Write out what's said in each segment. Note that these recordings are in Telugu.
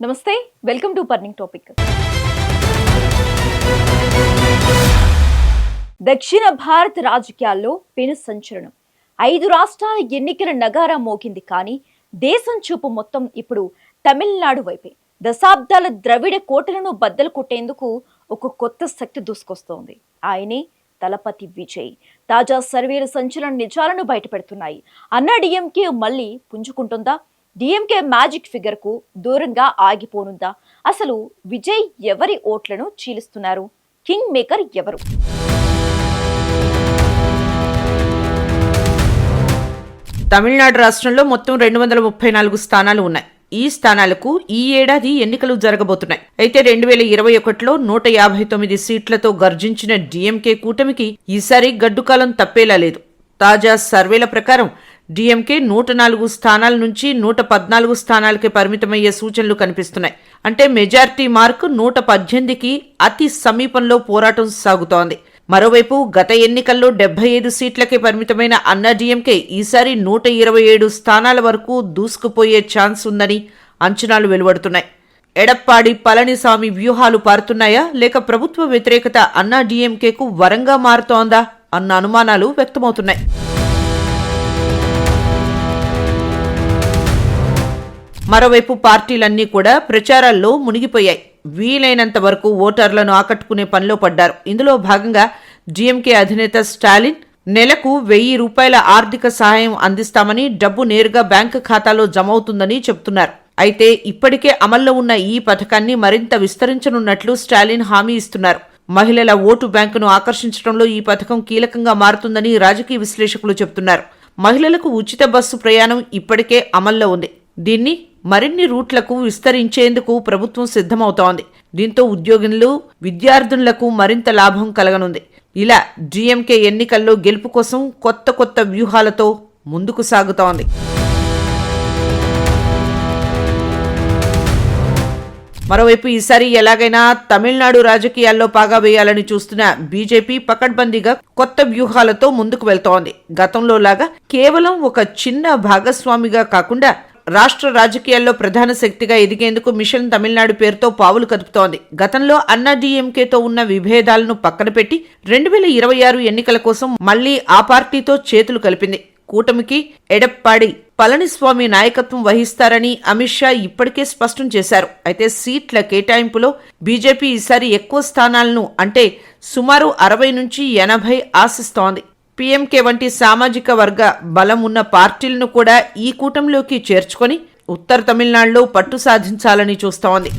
నమస్తే, వెల్కమ్ టు బర్నింగ్ టాపిక్. దక్షిణ భారత రాజకీయాల్లో పెను సంచలనం. 5 రాష్ట్రాల ఎన్నికల నగారా మోగింది. కానీ దేశం చూపు మొత్తం ఇప్పుడు తమిళనాడు వైపే. దశాబ్దాల ద్రవిడ కోటలను బద్దలు కొట్టేందుకు ఒక కొత్త శక్తి దూసుకొస్తోంది. ఆయనే తలపతి విజయ్. తాజా సర్వేలు సంచలన నిజాలను బయటపెడుతున్నాయి. అన్నా డిఎంకే మళ్ళీ పుంజుకుంటుందా? డిఎంకే మ్యాజిక్ ఫిగర్ కు దూరంగా ఆగిపోనుందా? అసలు విజయ్ ఎవరి ఓట్లను చీలుస్తున్నారు? కింగ్ మేకర్ ఎవరు? తమిళనాడు రాష్ట్రంలో మొత్తం 234 స్థానాలు ఉన్నాయి. ఈ స్థానాలకు ఈ ఏడాది ఎన్నికలు జరగబోతున్నాయి. అయితే 2021లో 159 సీట్లతో గర్జించిన డిఎంకే కూటమికి ఈసారి గడ్డుకాలం తప్పేలా లేదు. తాజా సర్వేల ప్రకారం డిఎంకే 104 స్థానాల నుంచి 114 స్థానాలకే పరిమితమయ్యే సూచనలు కనిపిస్తున్నాయి. అంటే మెజార్టీ మార్కు 118కి అతి సమీపంలో పోరాటం సాగుతోంది. మరోవైపు గత ఎన్నికల్లో 75 సీట్లకే పరిమితమైన అన్నా డిఎంకే ఈసారి 127 స్థానాల వరకు దూసుకుపోయే ఛాన్స్ ఉందని అంచనాలు వెలువడుతున్నాయి. ఎడప్పాడి పళనిసామి వ్యూహాలు పారుతున్నాయా, లేక ప్రభుత్వ వ్యతిరేకత అన్నా డిఎంకేకు వరంగా మారుతోందా అన్న అనుమానాలు వ్యక్తమవుతున్నాయి. మరోవైపు పార్టీలన్నీ కూడా ప్రచారాల్లో మునిగిపోయాయి. వీలైనంత వరకు ఓటర్లను ఆకట్టుకునే పనిలో పడ్డారు. ఇందులో భాగంగా డిఎంకే అధినేత స్టాలిన్ నెలకు 1000 రూపాయల ఆర్థిక సహాయం అందిస్తామని, డబ్బు నేరుగా బ్యాంకు ఖాతాలో జమవుతుందని చెబుతున్నారు. అయితే ఇప్పటికే అమల్లో ఉన్న ఈ పథకాన్ని మరింత విస్తరించనున్నట్లు స్టాలిన్ హామీ ఇస్తున్నారు. మహిళల ఓటు బ్యాంకును ఆకర్షించడంలో ఈ పథకం కీలకంగా మారుతుందని రాజకీయ విశ్లేషకులు చెబుతున్నారు. మహిళలకు ఉచిత బస్సు ప్రయాణం ఇప్పటికే అమల్లో ఉంది. దీన్ని మరిన్ని రూట్లకు విస్తరించేందుకు ప్రభుత్వం సిద్ధమవుతోంది. దీంతో ఉద్యోగులు, విద్యార్థులకు మరింత లాభం కలగనుంది. ఇలా డిఎంకే ఎన్నికల్లో గెలుపు కోసం కొత్త వ్యూహాలతో ముందుకు సాగుతోంది. మరోవైపు ఈసారి ఎలాగైనా తమిళనాడు రాజకీయాల్లో పాగా వేయాలని చూస్తున్న బీజేపీ పకడ్బందీగా కొత్త వ్యూహాలతో ముందుకు వెళ్తోంది. గతంలో లాగా కేవలం ఒక చిన్న భాగస్వామిగా కాకుండా రాష్ట్ర రాజకీయాల్లో ప్రధాన శక్తిగా ఎదిగేందుకు మిషన్ తమిళనాడు పేరుతో పావులు కదుపుతోంది. గతంలో అన్నా డిఎంకేతో ఉన్న విభేదాలను పక్కన పెట్టి 2026 ఎన్నికల కోసం మళ్లీ ఆ పార్టీతో చేతులు కలిపింది. కూటమికి ఎడప్పాడి పళనిస్వామి నాయకత్వం వహిస్తారని అమిత్ షా ఇప్పటికే స్పష్టం చేశారు. అయితే సీట్ల కేటాయింపులో బీజేపీ ఈసారి ఎక్కువ స్థానాలను, అంటే సుమారు 60 నుంచి 80 ఆశిస్తోంది. పీఎంకే వంటి సామాజిక వర్గ బలం ఉన్న పార్టీలను కూడా ఈ కూటమిలోకి చేర్చుకొని ఉత్తర తమిళనాడులో పట్టు సాధించాలని చూస్తోంది.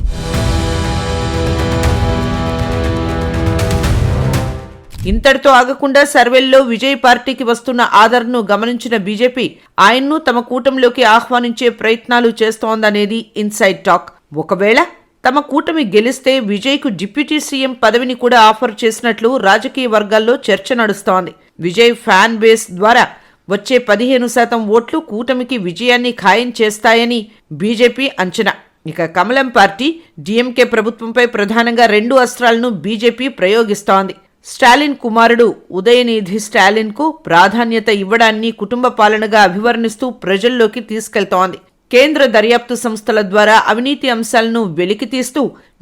ఇంతటితో ఆగకుండా సర్వేల్లో విజయ్ పార్టీకి వస్తున్న ఆదరణను గమనించిన బీజేపీ ఆయన్ను తమ కూటమిలోకి ఆహ్వానించే ప్రయత్నాలు చేస్తోందనేది ఇన్సైడ్ టాక్. ఒకవేళ తమ కూటమి గెలిస్తే విజయ్కు డిప్యూటీ సీఎం పదవిని కూడా ఆఫర్ చేసినట్లు రాజకీయ వర్గాల్లో చర్చ నడుస్తోంది. విజయ్ ఫ్యాన్ బేస్ ద్వారా వచ్చే 15% ఓట్లు కూటమికి విజయాన్ని ఖాయం చేస్తాయని బీజేపీ అంచనా. ఇక కమలం పార్టీ డిఎంకే ప్రభుత్వంపై ప్రధానంగా 2 అస్త్రాలను బీజేపీ ప్రయోగిస్తోంది. స్టాలిన్ కుమారుడు ఉదయనిధి స్టాలిన్ కు ప్రాధాన్యత ఇవ్వడాన్ని కుటుంబ పాలనగా అభివర్ణిస్తూ ప్రజల్లోకి తీసుకెళ్తోంది. కేంద్ర దర్యాప్తు సంస్థల ద్వారా అవినీతి అంశాలను వెలికితీస్తూ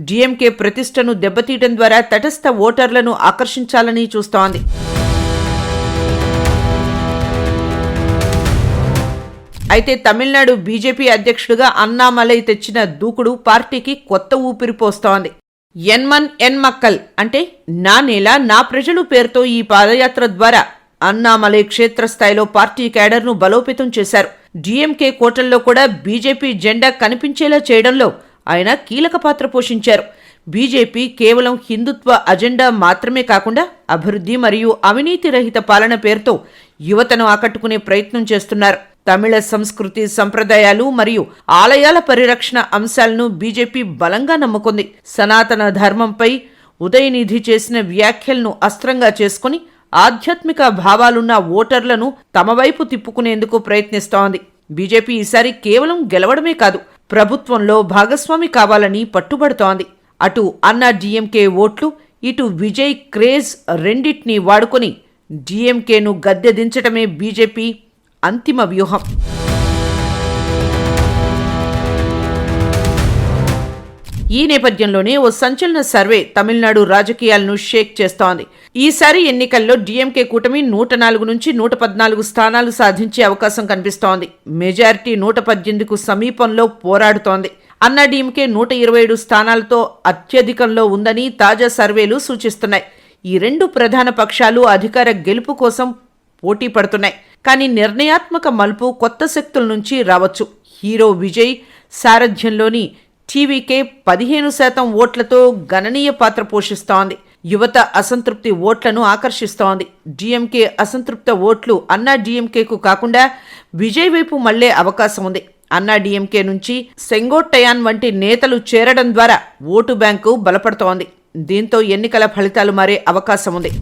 డిఎంకే ప్రతిష్టను దెబ్బతీయడం ద్వారా తటస్థ ఓటర్లను ఆకర్షించాలని చూస్తోంది. అయితే తమిళనాడు బీజేపీ అధ్యక్షుడిగా అన్నామలై తెచ్చిన దూకుడు పార్టీకి కొత్త ఊపిరి పోస్తోంది. ఎన్మన్ ఎన్ మక్కల్, అంటే నా నేల నా ప్రజలు పేరుతో ఈ పాదయాత్ర ద్వారా అన్నామలై క్షేత్రస్థాయిలో పార్టీ క్యాడర్ను బలోపేతం చేశారు. డిఎంకే కోటల్లో కూడా బీజేపీ జెండా కనిపించేలా చేయడంలో ఆయన కీలక పాత్ర పోషించారు. బీజేపీ కేవలం హిందుత్వ అజెండా మాత్రమే కాకుండా అభివృద్ధి మరియు అవినీతి రహిత పాలన పేరుతో యువతను ఆకట్టుకునే ప్రయత్నం చేస్తున్నారు. తమిళ సంస్కృతి, సంప్రదాయాలు మరియు ఆలయాల పరిరక్షణ అంశాలను బీజేపీ బలంగా నమ్ముకుంది. సనాతన ధర్మంపై ఉదయనిధి చేసిన వ్యాఖ్యలను అస్త్రంగా చేసుకుని ఆధ్యాత్మిక భావాలున్న ఓటర్లను తమ వైపు తిప్పుకునేందుకు ప్రయత్నిస్తోంది. బీజేపీ ఈసారి కేవలం గెలవడమే కాదు, ప్రభుత్వంలో భాగస్వామి కావాలని పట్టుబడుతోంది. అటు అన్నా డిఎంకే ఓట్లు, ఇటు విజయ్ క్రేజ్ రెండింటినీ వాడుకొని డిఎంకేను గద్దె దించటమే బీజేపీ అంతిమ వ్యూహం. ఈ నేపథ్యంలోనే ఓ సంచలన సర్వే తమిళనాడు రాజకీయాలను షేక్ చేస్తోంది. ఈసారి ఎన్నికల్లో డీఎంకే కూటమి 104 నుంచి 114 స్థానాలు సాధించే అవకాశం కనిపిస్తోంది. మెజారిటీ 118కు సమీపంలో పోరాడుతోంది. అన్నా డీఎంకే 127 స్థానాలతో అత్యధికంలో ఉందని తాజా సర్వేలు సూచిస్తున్నాయి. ఈ రెండు ప్రధాన పక్షాలు అధికార గెలుపు కోసం పోటీ పడుతున్నాయి. కానీ నిర్ణయాత్మక మలుపు కొత్త శక్తుల నుంచి రావచ్చు. హీరో విజయ్ సారథ్యంలోని టీవీకే 15% ఓట్లతో గణనీయ పాత్ర పోషిస్తోంది. యువత అసంతృప్తి ఓట్లను ఆకర్షిస్తోంది. డీఎంకే అసంతృప్త ఓట్లు అన్నా డీఎంకేకు కాకుండా విజయ్ వైపు మళ్లే అవకాశం ఉంది. అన్నా డీఎంకే నుంచి సెంగోట్టయాన్ వంటి నేతలు చేరడం ద్వారా ఓటు బ్యాంకు బలపడుతోంది. దీంతో ఎన్నికల ఫలితాలు మారే అవకాశం ఉంది.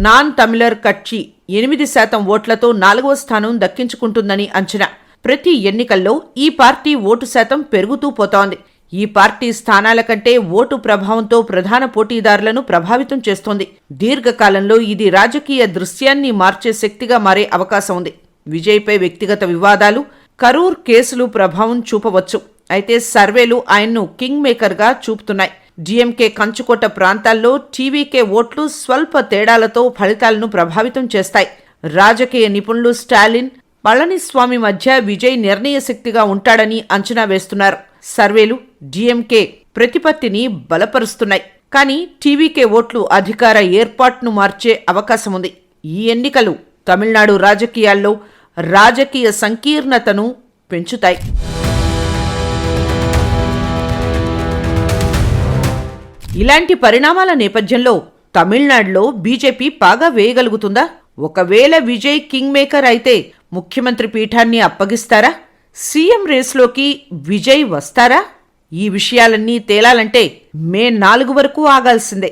నాన్ తమిళర్ కక్షి 8% ఓట్లతో 4వ స్థానం దక్కించుకుంటుందని అంచనా. ప్రతి ఎన్నికల్లో ఈ పార్టీ ఓటు శాతం పెరుగుతూ పోతోంది. ఈ పార్టీ స్థానాల కంటే ఓటు ప్రభావంతో ప్రధాన పోటీదారులను ప్రభావితం చేస్తోంది. దీర్ఘకాలంలో ఇది రాజకీయ దృశ్యాన్ని మార్చే శక్తిగా మారే అవకాశం ఉంది. విజయ్పై వ్యక్తిగత వివాదాలు, కరూర్ కేసులు ప్రభావం చూపవచ్చు. అయితే సర్వేలు ఆయన్ను కింగ్ మేకర్గా చూపుతున్నాయి. డీఎంకే కంచుకోట ప్రాంతాల్లో టీవీకే ఓట్లు స్వల్ప తేడాలతో ఫలితాలను ప్రభావితం చేస్తాయి. రాజకీయ నిపుణులు స్టాలిన్, పళనిస్వామి మధ్య విజయ్ నిర్ణయ శక్తిగా ఉంటాడని అంచనా వేస్తున్నారు. సర్వేలు డీఎంకే ప్రతిపత్తిని బలపరుస్తున్నాయి. కానీ టీవీకే ఓట్లు అధికార ఏర్పాటును మార్చే అవకాశం ఉంది. ఈ ఎన్నికలు తమిళనాడు రాజకీయాల్లో రాజకీయ సంకీర్ణతను పెంచుతాయి. ఇలాంటి పరిణామాల నేపథ్యంలో తమిళనాడులో బీజేపీ పాగా వేయగలుగుతుందా? ఒకవేళ విజయ్ కింగ్ మేకర్ అయితే ముఖ్యమంత్రి పీఠాన్ని అప్పగిస్తారా? సీఎం రేస్లోకి విజయ్ వస్తారా? ఈ విషయాలన్నీ తేలాలంటే మే 4 వరకు ఆగాల్సిందే.